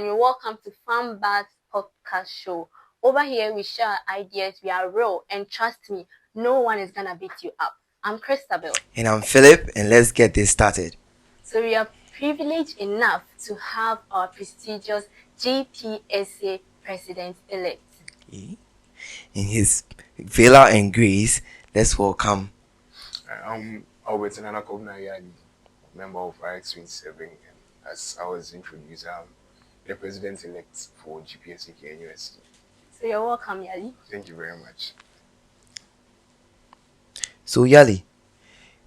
and you're welcome to Pharmbuzz podcast show. Over here, we share ideas, we are real, and trust me, no one is gonna beat you up. I'm Christabel. And I'm Philip, and let's get this started. So we are privileged enough to have our prestigious GPSA president-elect. In his valor and grace, let's welcome. I'm Albert Yali, member of RX27, and as I was introduced, I'm the president-elect for GPSA KNUST. So you're welcome, Yali. Thank you very much. So Yali,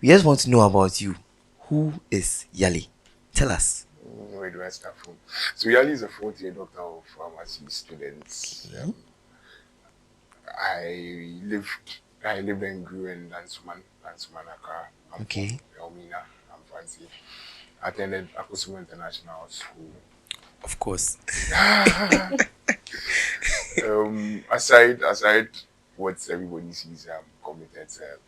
we just want to know about you. Who is Yali? Tell us. Where do I start from? So Yali is a fourth-year doctor of pharmacy students. Okay. I lived and grew in Dansoman, Accra. I'm Okay. from Elmina. I'm fancy. Attended Akosuma International School. Of course. Aside what everybody sees, I'm committed to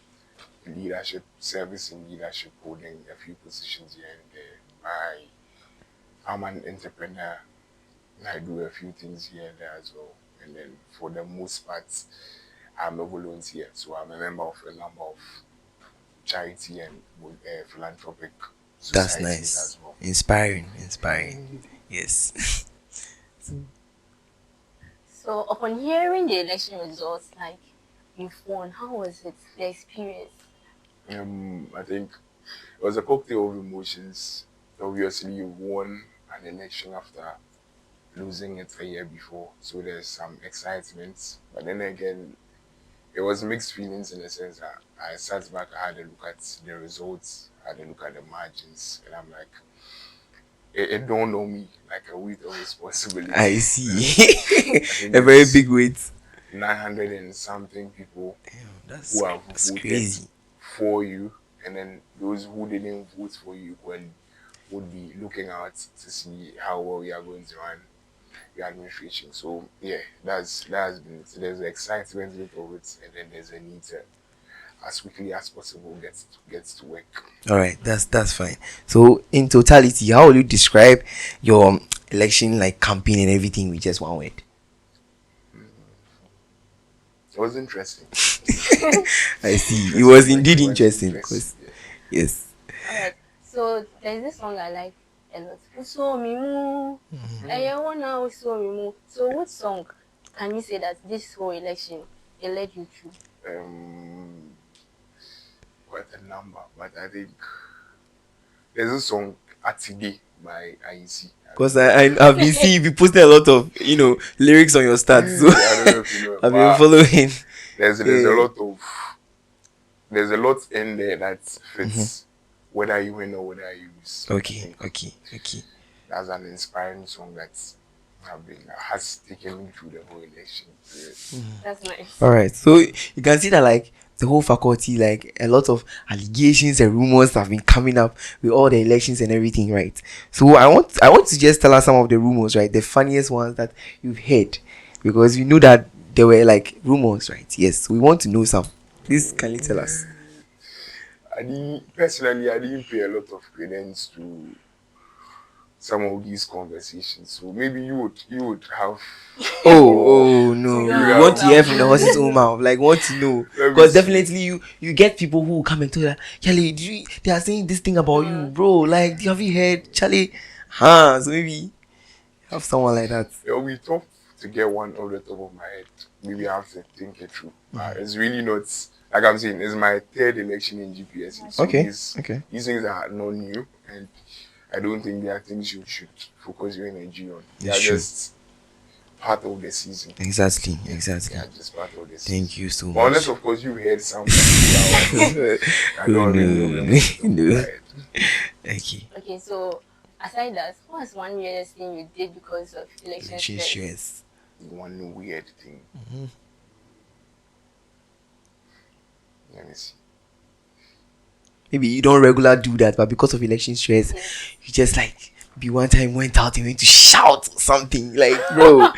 leadership, service in leadership, holding a few positions here and there. I'm an entrepreneur, and I do a few things here and there as well. And then for the most part, I'm a volunteer, so I'm a member of a number of charity and philanthropic That's societies nice. as well. Inspiring. Yes. So upon hearing the election results, like you've won, how was it, the experience? I think it was a cocktail of emotions. Obviously, you won an election after losing it a year before, so there's some excitement. But then again, it was mixed feelings in the sense that I sat back, I had a look at the results, I had a look at the margins, and I'm like, it dawned on me like a weight of responsibility. I see. A very big weight. 900 and something people That's who have voted crazy. for you, and then those who didn't vote for you equally would be looking out to see how well you are going to run your administration. So yeah, that's been it. So there's the excitement of it, and then there's a need to, as quickly as possible, gets to work. All right, that's fine. So in totality, how will you describe your election like campaign and everything with just one word? It was interesting. I see. It was indeed interesting because yes. Alright, so there's this song I like a lot. So Mimu, So what song can you say that this whole election it led you through? Quite a number, but I think there's a song Atide by IEC. Because I've been seeing you posting a lot of lyrics on your stats, so I don't know if you know. I've been following. There's a lot in there that fits whether you win or whether you lose. Okay. That's an inspiring song that has taken me through the whole election period. That's nice. All right, so you can see that like the whole faculty, like a lot of allegations and rumors have been coming up with all the elections and everything, right? So I want to just tell us some of the rumors, right? The funniest ones that you've heard, because we know that there were like rumors, right? Yes, we want to know some. Please, can you tell us? I didn't pay a lot of credence to some of these conversations. So maybe you would have. Oh no! Yeah. We want to hear from the horse's own mouth. Like, want to know, because definitely you get people who come and tell you, Yali, they are saying this thing about you, bro. Like, have you heard, Charlie? So maybe have someone like that. It will be tough to get one off the top of my head. Maybe I have to think it through. It's really not, like I'm saying, it's my third election in GPS. So Okay. These things are not new, and I don't think they are things you should focus your energy on. They are just part of the season. Exactly. They are just part of the season. Thank you so much. But unless, of course, you heard something. I don't No. Okay, so aside that, what was one weirdest thing you did because of election stress? One weird thing. Let me see. Maybe you don't regularly do that, but because of election stress, you just like be one time went out and went to shout something like, bro.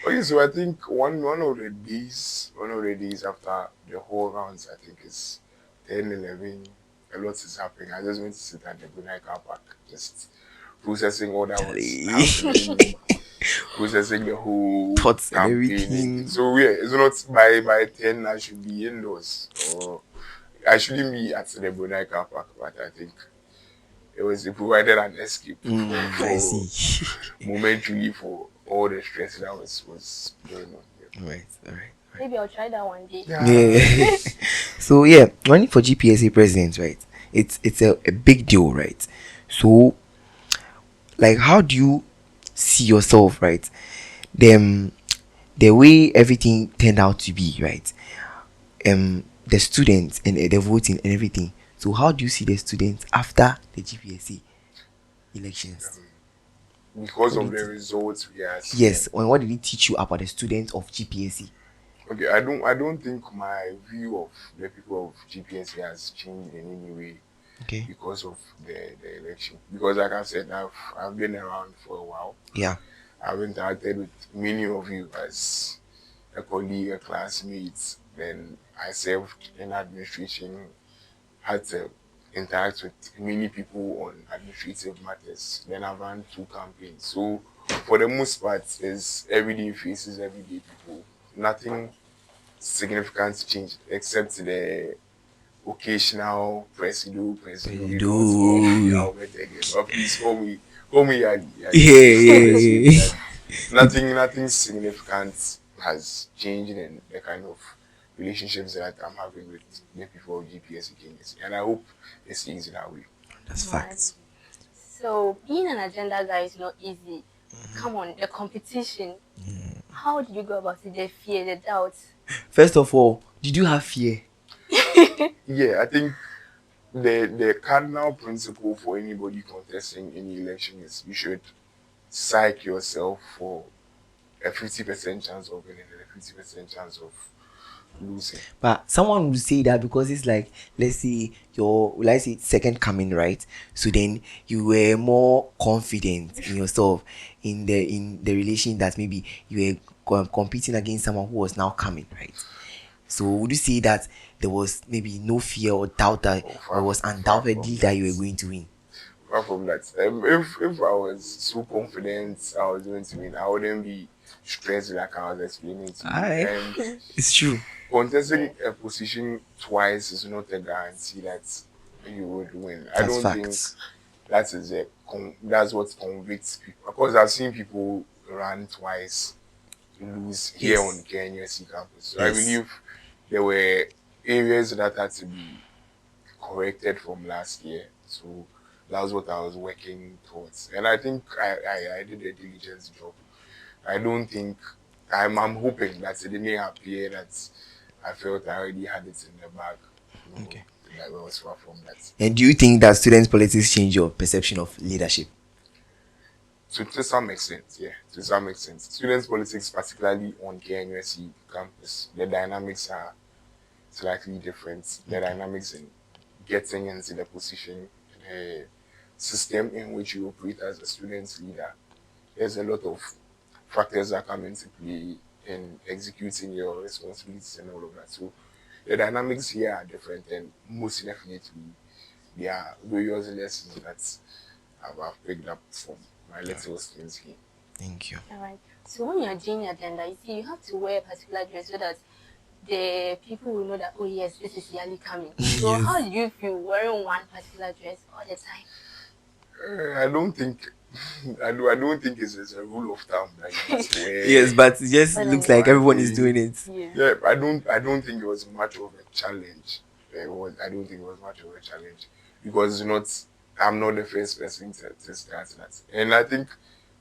Okay, so I think one of the days after the whole rounds, I think it's 10, 11, a lot is happening. I just went to sit at the Bunai car park, just processing all that was Charlie. happening, processing the whole Thoughts and campaign. everything. So yeah, it's not by 10 I should be indoors, or I shouldn't be at the Brunei car park, but I think it provided an escape I for see. momentarily for all the stress that was going on. Yeah. All right. Maybe I'll try that one day. Yeah. So yeah, running for GPSA president, right? It's a big deal, right? So like, how do you see yourself, right? Them the way everything turned out to be, right? The students and the voting and everything. So how do you see the students after the GPSA elections? Because What of did the it- results we are seeing. Yes, and what did it teach you about the students of GPSA? Okay, I don't think my view of the people of GPSA has changed in any way Okay. because of the election. Because like I said, I've been around for a while. Yeah. I've interacted with many of you as a colleague, a classmate. Then I served in administration, had to interact with many people on administrative matters. Then I ran 2 campaigns. So for the most part, it's everyday faces, everyday people. Nothing significant change except the occasional presido results of Do. Albert again. But please call me Yali. Yeah. Nothing significant has changed in the kind of relationships that I'm having with the people of GPS against. And I hope it stays that way. That's Right. facts. So being an agenda guy is not easy. Come on, the competition. How did you go about it? The fear, the doubts. First of all, did you have fear? Yeah, I think the cardinal principle for anybody contesting any election is you should psych yourself for a 50% chance of winning and a 50% chance of losing. But someone would say that because it's like, let's say let's say second coming, right? So then you were more confident in yourself in the relation that maybe you were competing against someone who was now coming, right? So would you say that there was maybe no fear or doubt that, or it was undoubtedly that you were going to win? Apart from that, if I was so confident I was going to win, I wouldn't be stressed like I was explaining to you. Aye. And It's true. contesting a position twice is not a guarantee that you would win. I That's don't think facts. that's what convicts people. Because I've seen people run twice, lose here Yes. on KNUST campus. So Yes. I believe there were areas that had to be corrected from last year. So that was what I was working towards. And I think I did a diligence job. I don't think I'm hoping that it didn't appear that I felt I already had it in the bag. No, Okay. I was far from that. And do you think that students' politics change your perception of leadership? So to some extent, yeah, to some extent. Students' politics, particularly on KNUST campus, the dynamics are slightly different. The dynamics in getting into the position, the system in which you operate as a student leader. There's a lot of factors that come into play in executing your responsibilities and all of that. So the dynamics here are different, and most definitely there are various lessons that I've picked up from my little stints here. Thank you. All right. So when you're doing your agenda, you see, you have to wear a particular dress so that the people will know that, oh yes, this is Yali coming. So Yes. how do you feel wearing one particular dress all the time? I don't think I don't think it's a rule of thumb that you must wear. Yes, but it just But looks then- like everyone is doing it. Yeah. Yeah, I don't think it was much of a challenge. I don't think it was much of a challenge because I'm not the first person to start that. And I think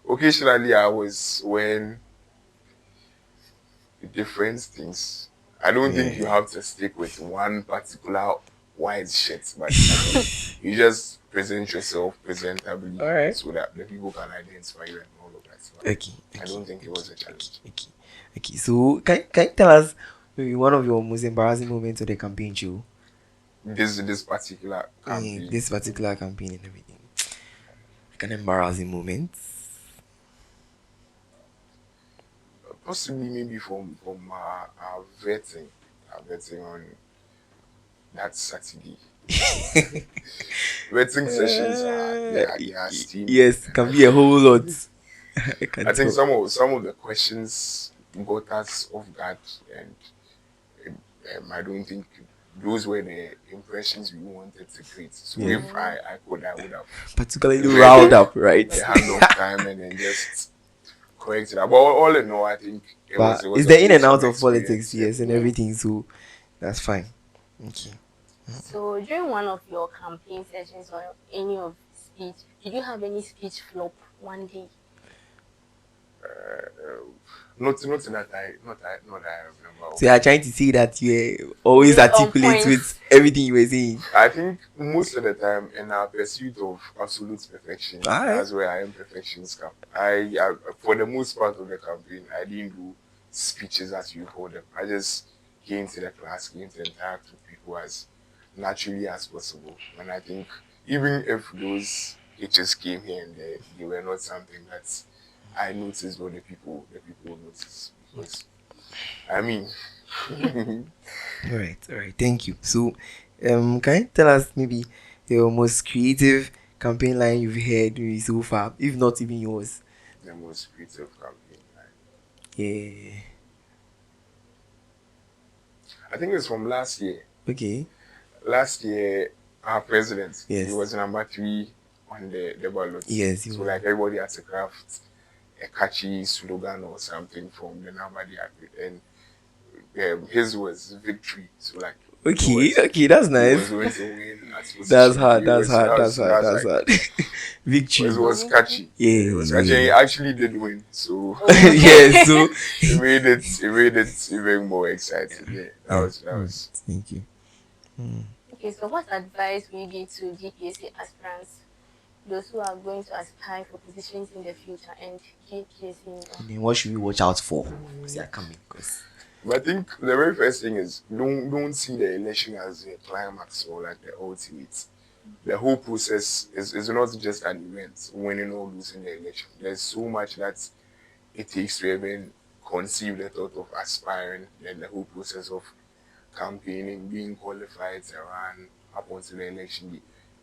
occasionally I was wearing different things. I don't think you have to stick with one particular white shirt, but you just present yourself presentably Alright. so that the people can identify you and all of that. So Okay. I don't think it was a challenge. Okay. So can you tell us maybe one of your most embarrassing moments of the campaign show? This particular campaign. This particular campaign and everything. Like an embarrassing moment. Possibly maybe from our vetting on that Saturday. Vetting sessions are steamy. Yes, it can be a whole lot. I can I think tell. some of the questions got us off guard, and I don't think those were the impressions we wanted to create. So Yeah. if I could, I would have Particularly really riled up, right? the hand of time and then just correct it. But all in all, I think But it was it's a the in and out wholesome of politics, experience. yes, and Yeah. everything. So that's fine. Okay. So during one of your campaign sessions or any of speech, did you have any speech flop one day? Not that I remember. So you are trying to say that you were always Really on articulate point. with everything you were saying. I think most of the time in our pursuit of absolute perfection, Alright. that's where our imperfections come. I for the most part of the campaign, I didn't do speeches as you call them. I just came to the class, came to interact with people as naturally as possible. And I think even if those hitches came here and there, they were not something that I noticed or the people noticed. Because I mean All right. Thank you. So, can you tell us maybe your most creative campaign line you've heard maybe so far, if not even yours? the most creative campaign. Yeah. I think it's from last year. Okay. Last year, our president, Yes. he was number 3 on the ballot. Yes. So like everybody had to craft a catchy slogan or something from the number they had, and his was victory. So like Okay. That's he nice. was going to win at position. That's hard. It That's was- hard. that That's was- hard. that That's was like- hard. Victory. It was catchy. Yeah, It was catchy. yeah. And he actually did win. So Yeah. So. it made it even more exciting. Yeah, that was. Thank you. Okay, so what advice will you give to GPSC aspirants, those who are going to aspire for positions in the future and GPSC? And then what should we watch out for? Because they are coming. Because But I think the very first thing is don't see the election as a climax or like the ultimate. The whole process is not just an event, winning or losing the election. There's so much that it takes to even conceive the thought of aspiring, and the whole process of campaigning, being qualified to run up until the election day.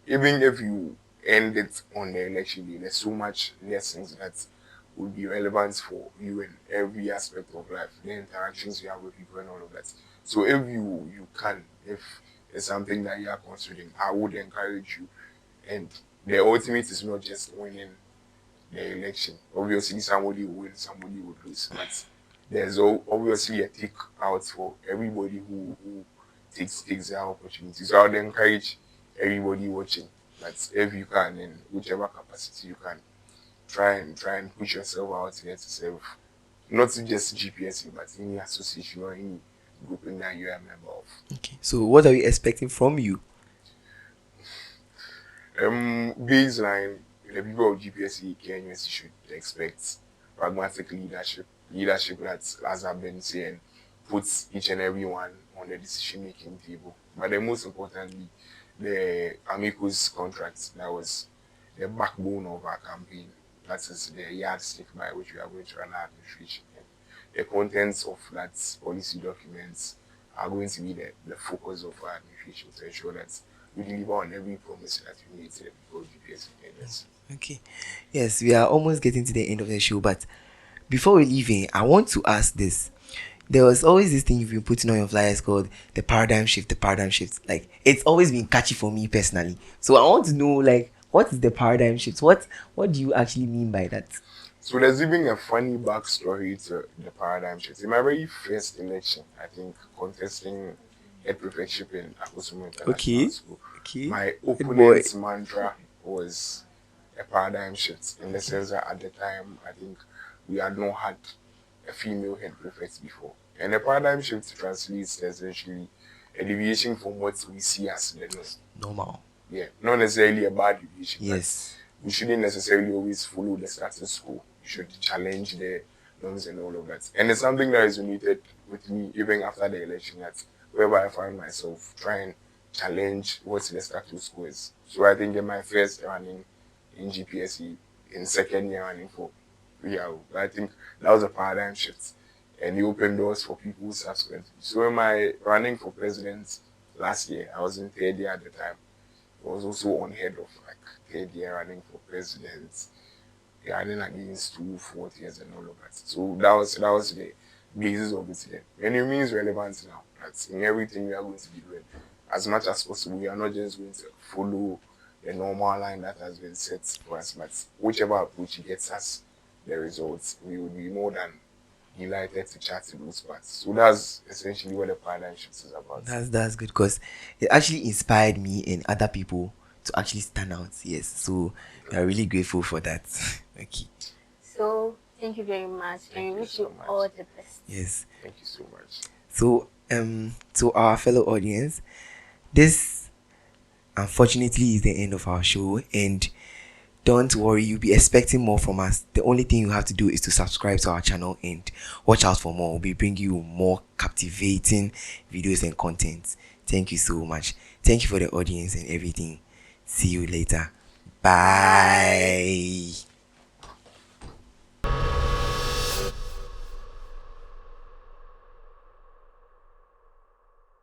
Even if you end it on the election day, there's so much lessons that will be relevant for you in every aspect of life, the interactions you have with people and all of that. So if you can, if it's something that you are considering, I would encourage you. And the ultimate is not just winning the election. Obviously, somebody will win, somebody will lose. But there's obviously a take out for everybody who takes their opportunity. So I would encourage everybody watching that if you can, in whichever capacity you can, try and push yourself out here to serve not just GPSC, but any association or any grouping that you are a member of. okay. So what are we expecting from you? Baseline, the people of GPSC KNUST should expect pragmatic leadership that, as I've been saying, puts each and every one on the decision-making table. But then most importantly, the amicus contract, that was the backbone of our campaign. That is the yardstick by which we are going to run our administration. And the contents of that policy documents are going to be the focus of our administration to ensure that we deliver on every promise that we made to the people of GPSC candidates. Okay. Yes, we are almost getting to the end of the show, but before we leave here, I want to ask this. There was always this thing you've been putting on your flyers called the paradigm shift. Like, it's always been catchy for me personally. So I want to know, like, what is the paradigm shift? What do you actually mean by that? So there's even a funny backstory to the paradigm shift. In my very first election, I think contesting head prefectship in Dansoman International School, Okay. my opponent's mantra was a paradigm shift in the sense that at the time, I think we had not had a female head prefect before. And the paradigm shift translates to essentially a deviation from what we see as the norm. Normal. Yeah, not necessarily a bad deviation. Yes. We shouldn't necessarily always follow the status quo. We should challenge the norms and all of that. And it's something that resonated with me even after the election, that wherever I find myself, try and challenge what the status quo is. So I think in my first running in GPSC, in second year running for Yali, I think that was a paradigm shift. And it opened doors for people subsequently. So in my running for president last year. I was in third year at the time. I was also on head of like third year running for president, running against 2 4 years and all of that. So that was the basis of it then. And it means relevance now. That in everything we are going to be doing, as much as possible, we are not just going to follow the normal line that has been set for us, but whichever approach gets us the results, we will be more than delighted to chat to those parts. So that's essentially what the paradigm shift is about. That's good because it actually inspired me and other people to actually stand out. Yes, so we are really grateful for that. Okay. So thank you very much, and we wish you all the best. Yes. Thank you so much. So to our fellow audience, this unfortunately is the end of our show, and don't worry, you'll be expecting more from us. The only thing you have to do is to subscribe to our channel and watch out for more. We'll be bringing you more captivating videos and content. Thank you so much. Thank you for the audience and everything. See you later. Bye.